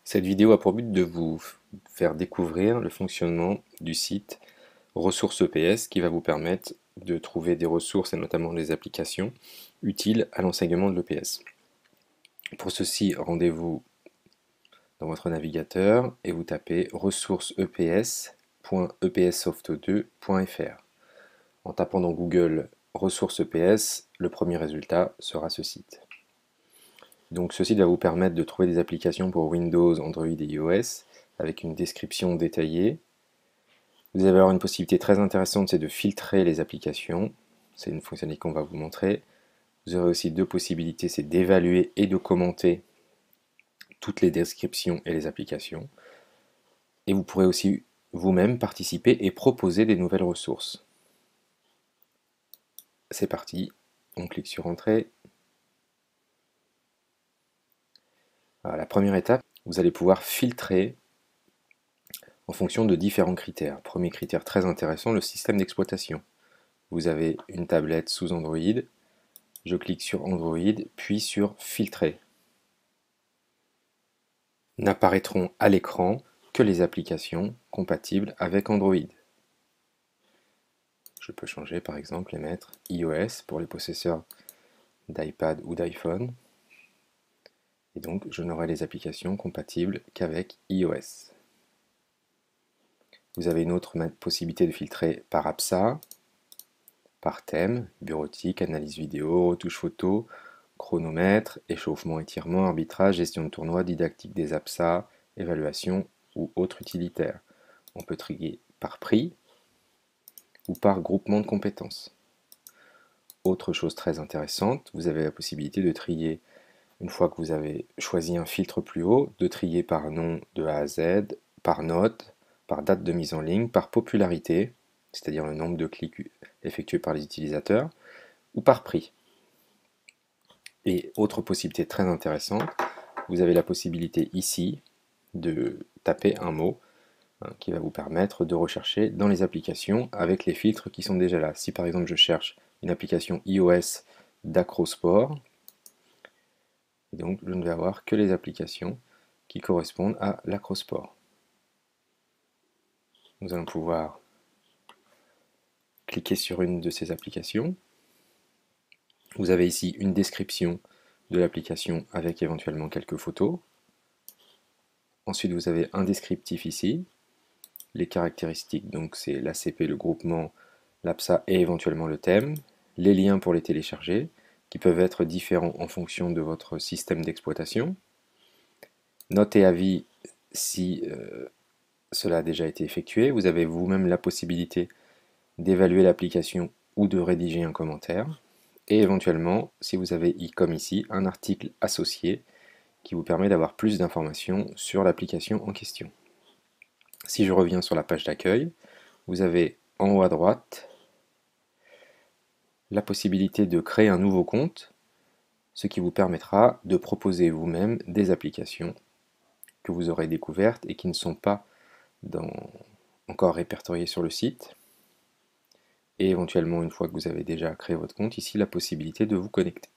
Cette vidéo a pour but de vous faire découvrir le fonctionnement du site Ressources EPS qui va vous permettre de trouver des ressources et notamment des applications utiles à l'enseignement de l'EPS. Pour ceci, rendez-vous dans votre navigateur et vous tapez ressourceseps.epssoft2.fr. En tapant dans Google ressources EPS, le premier résultat sera ce site. Donc ce site va vous permettre de trouver des applications pour Windows, Android et iOS avec une description détaillée. Vous allez avoir une possibilité très intéressante, c'est de filtrer les applications. C'est une fonctionnalité qu'on va vous montrer. Vous aurez aussi deux possibilités, c'est d'évaluer et de commenter toutes les descriptions et les applications. Et vous pourrez aussi vous-même participer et proposer des nouvelles ressources. C'est parti, on clique sur Entrée. Alors, la première étape, vous allez pouvoir filtrer en fonction de différents critères. Premier critère très intéressant, le système d'exploitation. Vous avez une tablette sous Android, je clique sur Android, puis sur Filtrer. N'apparaîtront à l'écran que les applications compatibles avec Android. Je peux changer par exemple et mettre iOS pour les possesseurs d'iPad ou d'iPhone. Et donc je n'aurai les applications compatibles qu'avec iOS. Vous avez une autre possibilité de filtrer par APSA, par thème, bureautique, analyse vidéo, retouche photo, chronomètre, échauffement, étirement, arbitrage, gestion de tournoi, didactique des APSA, évaluation ou autre utilitaire. On peut trier par prix ou par groupement de compétences. Autre chose très intéressante, vous avez la possibilité de trier, une fois que vous avez choisi un filtre plus haut, de trier par nom de A à Z, par note, par date de mise en ligne, par popularité, c'est-à-dire le nombre de clics effectués par les utilisateurs, ou par prix. Et autre possibilité très intéressante, vous avez la possibilité ici de taper un mot qui va vous permettre de rechercher dans les applications avec les filtres qui sont déjà là. Si par exemple je cherche une application iOS d'acrosport, donc je ne vais avoir que les applications qui correspondent à l'acrosport. Nous allons pouvoir cliquer sur une de ces applications. Vous avez ici une description de l'application avec éventuellement quelques photos. Ensuite vous avez un descriptif ici. Les caractéristiques, donc c'est l'ACP, le groupement, l'APSA et éventuellement le thème. Les liens pour les télécharger, qui peuvent être différents en fonction de votre système d'exploitation. Notes et avis si cela a déjà été effectué. Vous avez vous-même la possibilité d'évaluer l'application ou de rédiger un commentaire. Et éventuellement, si vous avez comme ici, un article associé qui vous permet d'avoir plus d'informations sur l'application en question. Si je reviens sur la page d'accueil, vous avez en haut à droite la possibilité de créer un nouveau compte, ce qui vous permettra de proposer vous-même des applications que vous aurez découvertes et qui ne sont pas encore répertoriées sur le site. Et éventuellement, une fois que vous avez déjà créé votre compte, ici la possibilité de vous connecter.